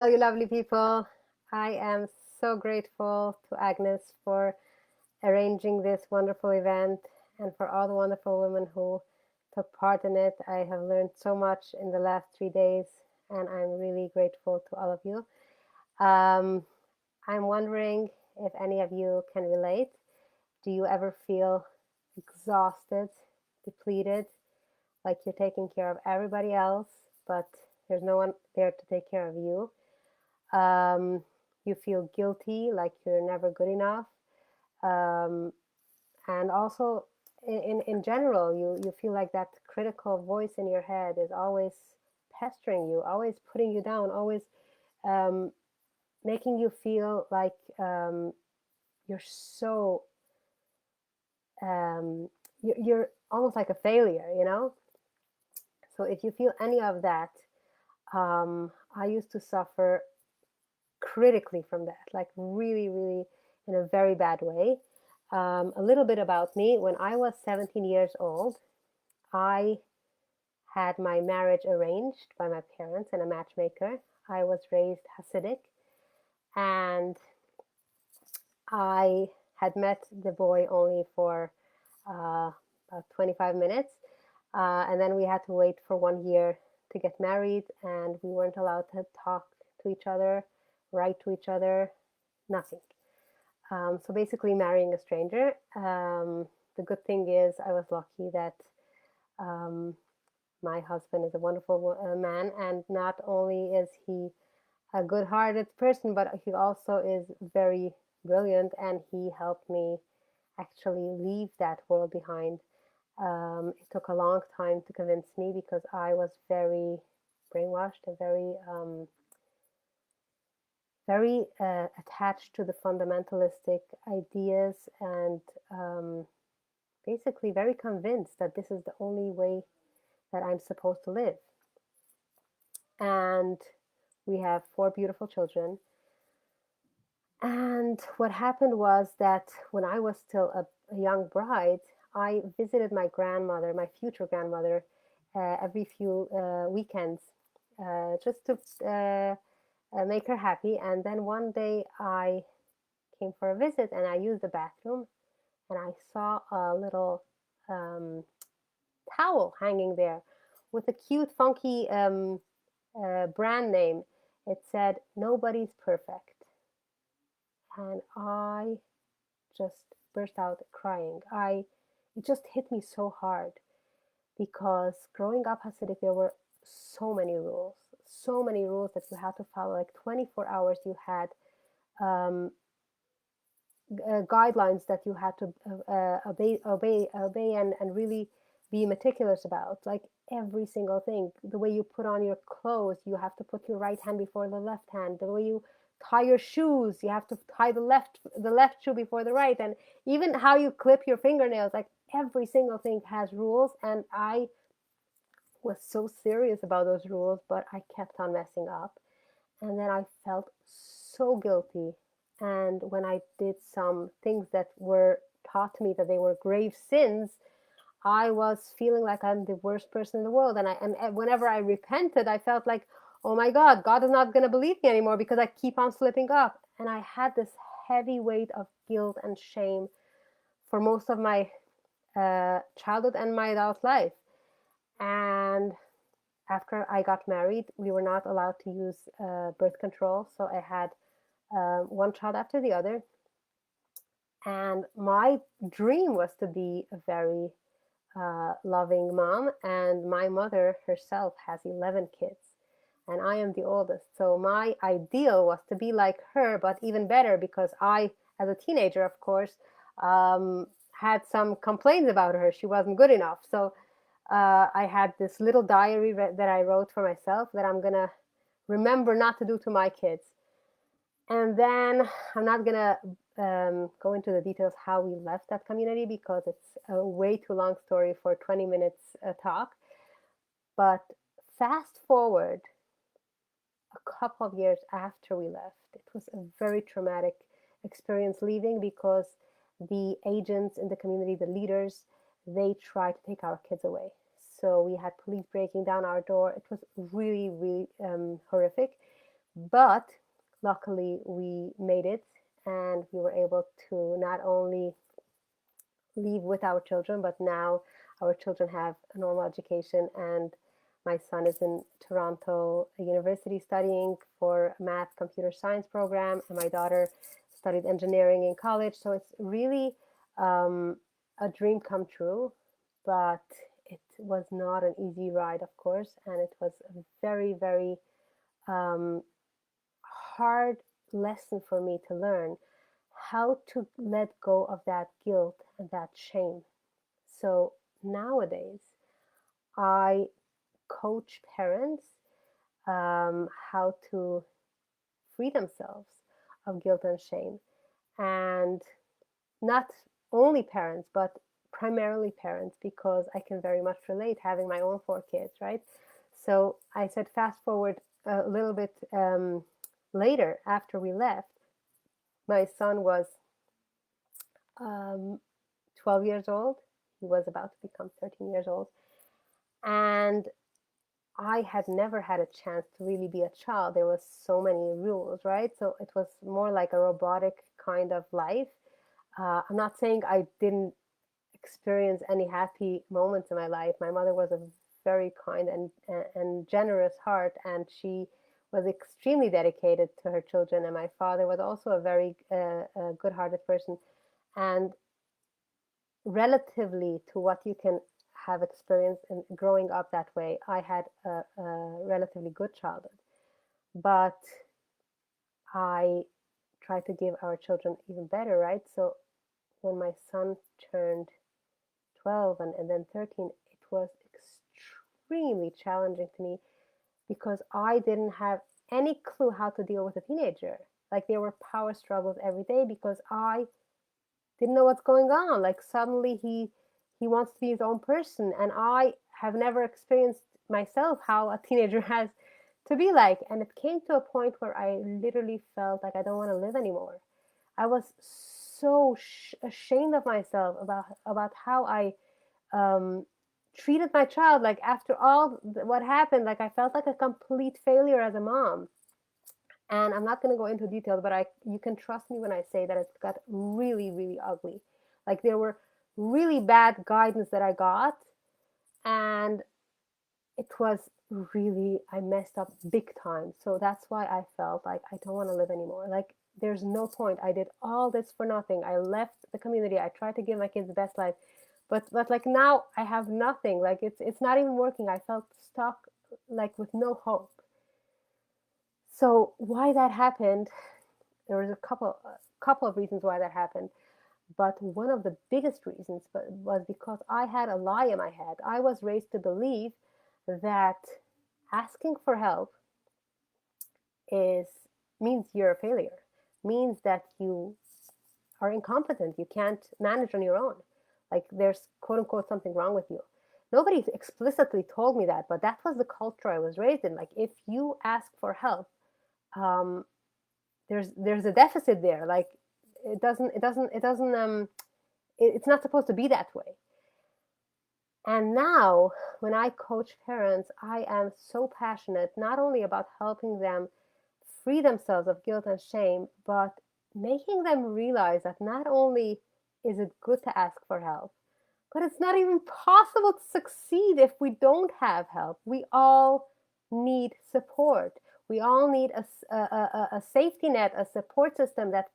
Hello, you lovely people. I am so grateful to Agnes for arranging this wonderful event and for all the wonderful women who took part in it. I have learned so much in the last 3 days, and I'm really grateful to all of you. Um, I'm wondering if any of you can relate. Do you ever feel exhausted, depleted, like you're taking care of everybody else, but there's no one there to take care of you? Um, you feel guilty, like you're never good enough. Um, and also, in general, you feel like that critical voice in your head is always pestering you, always putting you down, always um, making you feel like you're so, um, you're almost like a failure. So if you feel any of that, I used to suffer critically from that, like really, really in a very bad way. A little bit about me: when I was 17 years old, I had my marriage arranged by my parents and a matchmaker. I was raised Hasidic, and I had met the boy only for about 25 minutes. And then we had to wait for 1 year to get married, and we weren't allowed to talk to each other, write to each other, nothing. So basically, marrying a stranger. The good thing is, I was lucky that um, my husband is a wonderful man, and not only is he a good-hearted person, but he also is very brilliant, and he helped me actually leave that world behind. It took a long time to convince me because I was very brainwashed and very attached to the fundamentalistic ideas, and basically very convinced that this is the only way that I'm supposed to live. And we have four beautiful children. And what happened was that when I was still a young bride, I visited my grandmother, my future grandmother, every few weekends, just to make her happy. And then one day I came for a visit, and I used the bathroom, and I saw a little um, towel hanging there with a cute, funky brand name. It said, "Nobody's perfect." And I just burst out crying. It just hit me so hard because growing up Hasidic, there were so many rules that you had to follow. Like 24 hours, you had um, guidelines that you had to obey, and really be meticulous about. Like every single thing, the way you put on your clothes, you have to put your right hand before the left hand. The way you tie your shoes, you have to tie the left shoe before the right, and even how you clip your fingernails. Like every single thing has rules, and I was so serious about those rules, but I kept on messing up. And then I felt so guilty. And when I did some things that were taught to me that they were grave sins, I was feeling like I'm the worst person in the world. And whenever I repented, I felt like, oh my God, God is not going to believe me anymore because I keep on slipping up. And I had this heavy weight of guilt and shame for most of my childhood and my adult life. And after I got married, we were not allowed to use birth control. So I had one child after the other. And my dream was to be a very loving mom. And my mother herself has 11 kids. And I am the oldest. So my ideal was to be like her, but even better because I, as a teenager, of course, um, had some complaints about her. She wasn't good enough. So I had this little diary that I wrote for myself that I'm going to remember not to do to my kids. And then I'm not going to go into the details how we left that community because it's a way too long story for 20 minutes talk. But fast forward a couple of years after we left, it was a very traumatic experience leaving because the agents in the community, the leaders, they tried to take our kids away. So we had police breaking down our door. It was really, really horrific. But luckily, we made it, and we were able to not only leave with our children, but now our children have a normal education, and my son is in Toronto University studying for a math computer science program, and my daughter studied engineering in college. So it's really um, a dream come true, but it was not an easy ride, of course, and it was a very, very um, hard lesson for me to learn how to let go of that guilt and that shame. So nowadays, I coach parents how to free themselves of guilt and shame. And not only parents, but primarily parents, because I can very much relate having my own 4 kids, right? So I said, fast forward a little bit later, after we left, my son was um, 12 years old. He was about to become 13 years old. And I had never had a chance to really be a child. There was so many rules, right? So it was more like a robotic kind of life. I'm not saying I didn't experience any happy moments in my life. My mother was a very kind and generous heart, and she was extremely dedicated to her children. And my father was also a very good-hearted person. And relatively to what you can have experienced in growing up that way, I had a relatively good childhood. But I try to give our children even better, right? So when my son turned 12 and then 13, it was extremely challenging to me because I didn't have any clue how to deal with a teenager. Like there were power struggles every day because I didn't know what's going on. Like suddenly he wants to be his own person, and I have never experienced myself how a teenager has to be like. And it came to a point where I literally felt like I don't want to live anymore. I was so ashamed of myself about how I um, treated my child. Like after all what happened, like I felt like a complete failure as a mom. And I'm not going to go into detail, but I you can trust me when I say that it got really, really ugly. Like there were really bad guidance that I got, and it was really, I messed up big time. So that's why I felt like I don't want to live anymore. Like there's no point. I did all this for nothing. I left the community. I tried to give my kids the best life, but like now I have nothing. Like it's not even working. I felt stuck, like with no hope. So why that happened, there was a couple of reasons why that happened, but one of the biggest reasons was because I had a lie in my head. I was raised to believe that asking for help is means you're a failure, means that you are incompetent, you can't manage on your own, like there's quote unquote something wrong with you. Nobody explicitly told me that, but that was the culture I was raised in. Like if you ask for help, um, there's a deficit there. Like it's not supposed to be that way. And now when I coach parents, I am so passionate not only about helping them free themselves of guilt and shame, but making them realize that not only is it good to ask for help, but it's not even possible to succeed if we don't have help. We all need support. We all need a safety net, a support system that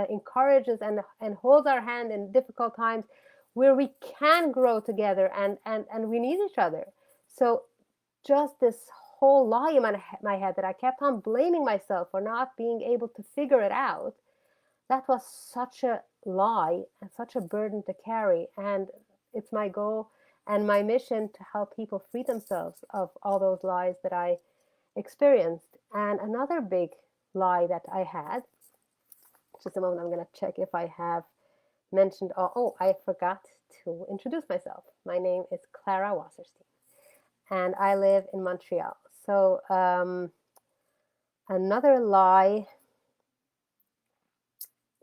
encourages and holds our hand in difficult times, where we can grow together, and we need each other. So just this whole lie in my head that I kept on blaming myself for not being able to figure it out, that was such a lie and such a burden to carry. And it's my goal and my mission to help people free themselves of all those lies that I experienced. And another big lie that I had, just a moment, I'm going to check if I have mentioned. Oh, I forgot to introduce myself. My name is Clara Wasserstein, and I live in Montreal. So another lie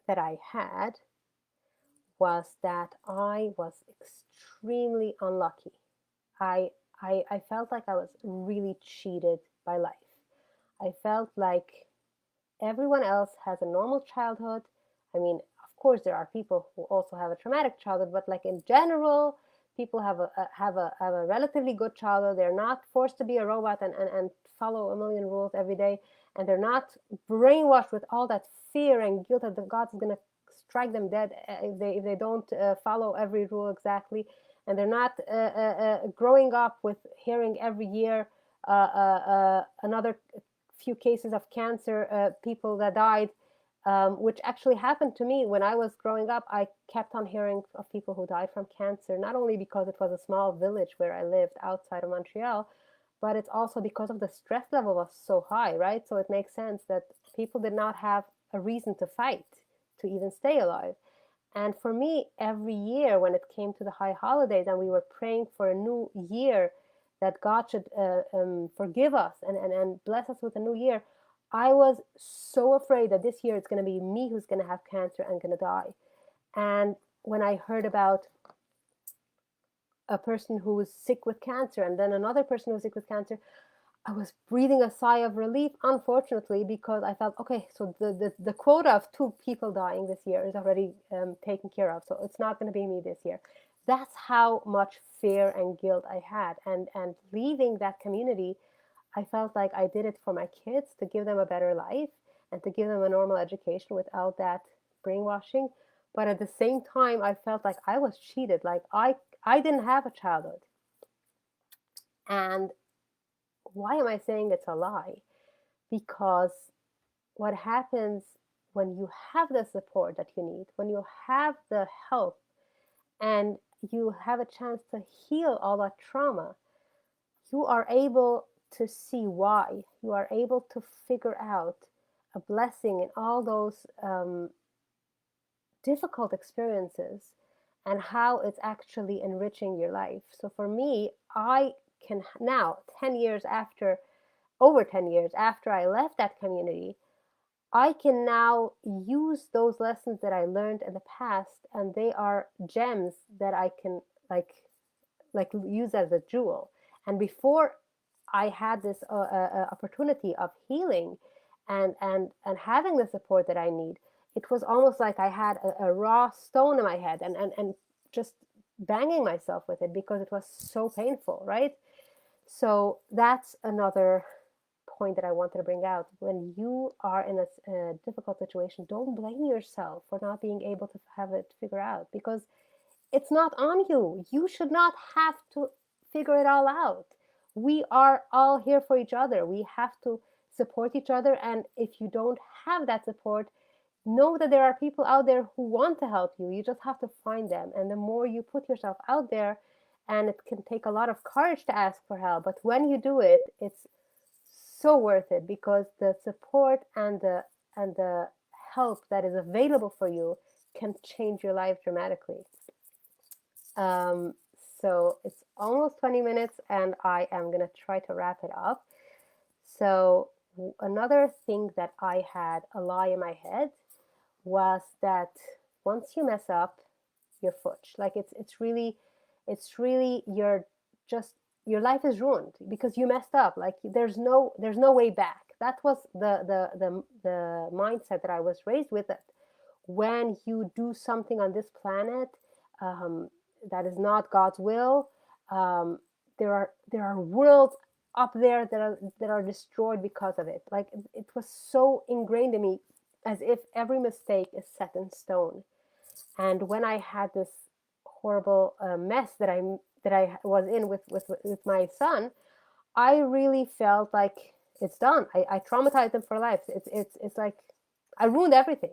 that I had was that I was extremely unlucky. I, I felt like I was really cheated by life. I felt like everyone else has a normal childhood. I mean, of course, there are people who also have a traumatic childhood, but like in general, people have a relatively good childhood. They're not forced to be a robot and follow a million rules every day, and they're not brainwashed with all that fear and guilt that the God's going to strike them dead if they don't follow every rule exactly, and they're not growing up with hearing every year another few cases of cancer, people that died, which actually happened to me when I was growing up. I kept on hearing of people who died from cancer, not only because it was a small village where I lived outside of Montreal, but it's also because of the stress level was so high, right? So it makes sense that people did not have a reason to fight to even stay alive. And for me, every year when it came to the high holidays and we were praying for a new year, that God should forgive us and bless us with a new year, I was so afraid that this year it's going to be me who's going to have cancer and going to die. And when I heard about a person who was sick with cancer and then another person who was sick with cancer, I was breathing a sigh of relief, unfortunately, because I felt, okay, so the quota of 2 people dying this year is already taken care of. So it's not going to be me this year. That's how much fear and guilt I had. And leaving that community, I felt like I did it for my kids to give them a better life and to give them a normal education without that brainwashing. But at the same time, I felt like I was cheated. Like I didn't have a childhood. And why am I saying it's a lie? Because what happens when you have the support that you need, when you have the help and you have a chance to heal all that trauma, you are able to see why. You are able to figure out a blessing in all those difficult experiences and how it's actually enriching your life. So for me, I can now, 10 years after, over 10 years after I left that community, I can now use those lessons that I learned in the past, and they are gems that I can like use as a jewel. And before I had this opportunity of healing and having the support that I need, it was almost like I had a raw stone in my head and just banging myself with it because it was so painful, right? So that's another point that I wanted to bring out. When you are in a difficult situation, don't blame yourself for not being able to have it figured out because it's not on you. You should not have to figure it all out. We are all here for each other. We have to support each other. And if you don't have that support, know that there are people out there who want to help you. You just have to find them. And the more you put yourself out there, and it can take a lot of courage to ask for help, but when you do it, it's so worth it because the support and the help that is available for you can change your life dramatically. Um, so it's almost 20 minutes and I am going to try to wrap it up. So another thing that I had a lie in my head was that once you mess up, you're futch. Like it's really you're just your life is ruined because you messed up. Like there's no way back. That was the mindset that I was raised with. That when you do something on this planet um, that is not God's will, um, there are worlds up there that are destroyed because of it. Like it was so ingrained in me, as if every mistake is set in stone. And when I had this horrible mess that I was in with my son, I really felt like it's done. I traumatized him for life. It's like I ruined everything.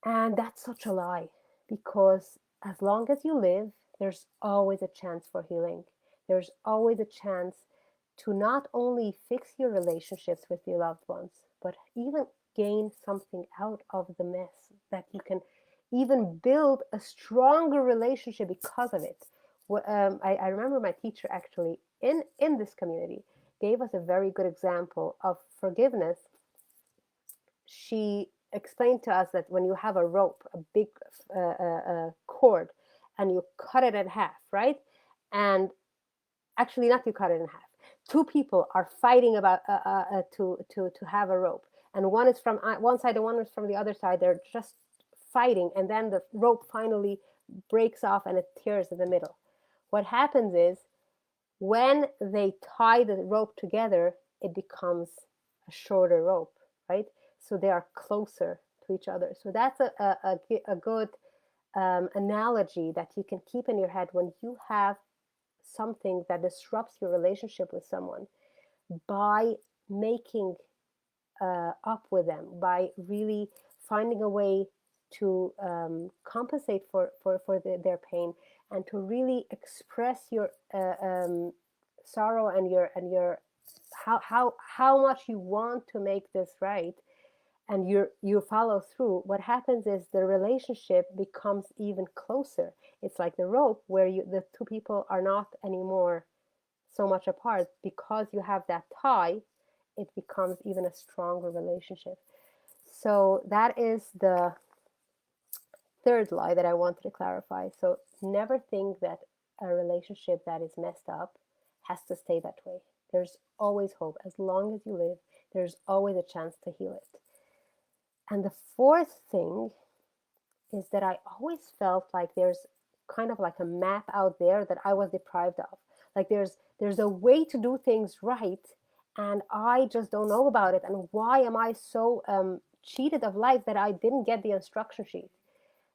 And that's such a lie because as long as you live, there's always a chance for healing. There's always a chance to not only fix your relationships with your loved ones, but even gain something out of the mess that you can even build a stronger relationship because of it. I remember my teacher actually in this community gave us a very good example of forgiveness. She explained to us that when you have a rope, a big cord, and you cut it in half, right? And actually, not you cut it in half. two people are fighting about to have a rope, and one is from one side and one is from the other side. They're just fighting, and then the rope finally breaks off and it tears in the middle. What happens is when they tie the rope together, it becomes a shorter rope, right? So they are closer to each other. So that's a good analogy that you can keep in your head when you have something that disrupts your relationship with someone. By making up with them, by really finding a way to compensate for their pain, and to really express your sorrow and your how much you want to make this right, and you follow through. What happens is the relationship becomes even closer. It's like the rope where the two people are not anymore so much apart. Because you have that tie, it becomes even a stronger relationship. So that is the third lie that I wanted to clarify. So never think that a relationship that is messed up has to stay that way. There's always hope. As long as you live, there's always a chance to heal it. And the fourth thing is that I always felt like there's kind of like a map out there that I was deprived of. Like there's a way to do things right, and I just don't know about it. And why am I so cheated of life that I didn't get the instruction sheet?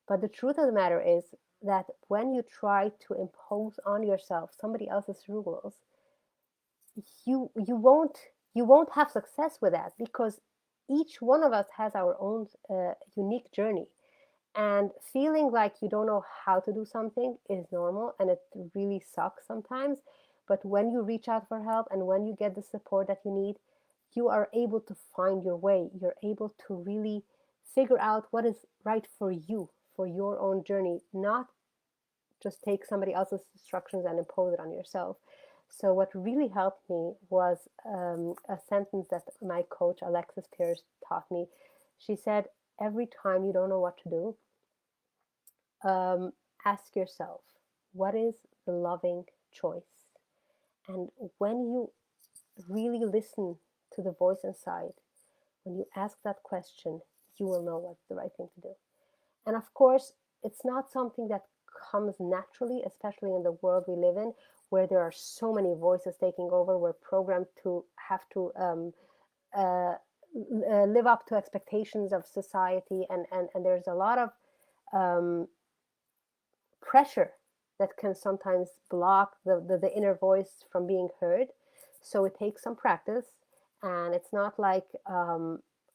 But the truth of the matter is that when you try to impose on yourself somebody else's rules, you won't have success with that, because each one of us has our own unique journey. And feeling like you don't know how to do something is normal, and it really sucks sometimes. But when you reach out for help and when you get the support that you need, you are able to find your way. You're able to really figure out what is right for you, for your own journey, not just take somebody else's instructions and impose it on yourself. So what really helped me was a sentence that my coach Alexis Pierce taught me. She said, every time you don't know what to do, um, ask yourself, what is the loving choice? And when you really listen to the voice inside, when you ask that question, you will know what's the right thing to do. And of course, it's not something that comes naturally, especially in the world we live in, where there are so many voices taking over. We're programmed to have to uh, live up to expectations of society, and there's a lot of um, pressure that can sometimes block the inner voice from being heard. So it takes some practice, and it's not like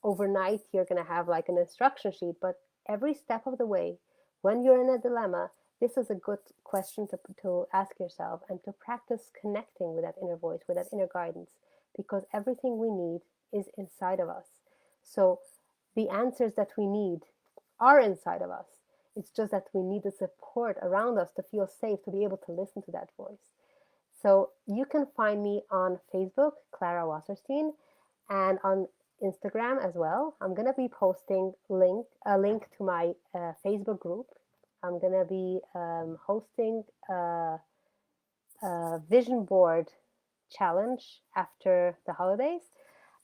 overnight you're going to have like an instruction sheet, but every step of the way, when you're in a dilemma, this is a good question to ask yourself, and to practice connecting with that inner voice, with that inner guidance, because everything we need is inside of us. So the answers that we need are inside of us. It's just that we need the support around us to feel safe, to be able to listen to that voice. So you can find me on Facebook, Clara Wasserstein, and on Instagram as well. I'm going to be posting a link to my Facebook group. I'm going to be hosting a vision board challenge after the holidays.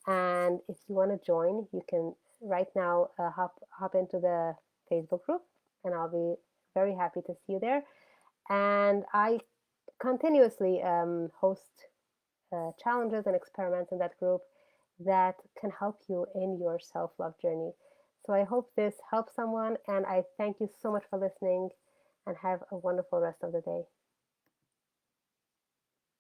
And if you want to join, you can right now hop into the Facebook group, and I'll be very happy to see you there. And I continuously host challenges and experiments in that group that can help you in your self-love journey. So I hope this helps someone, and I thank you so much for listening, and have a wonderful rest of the day.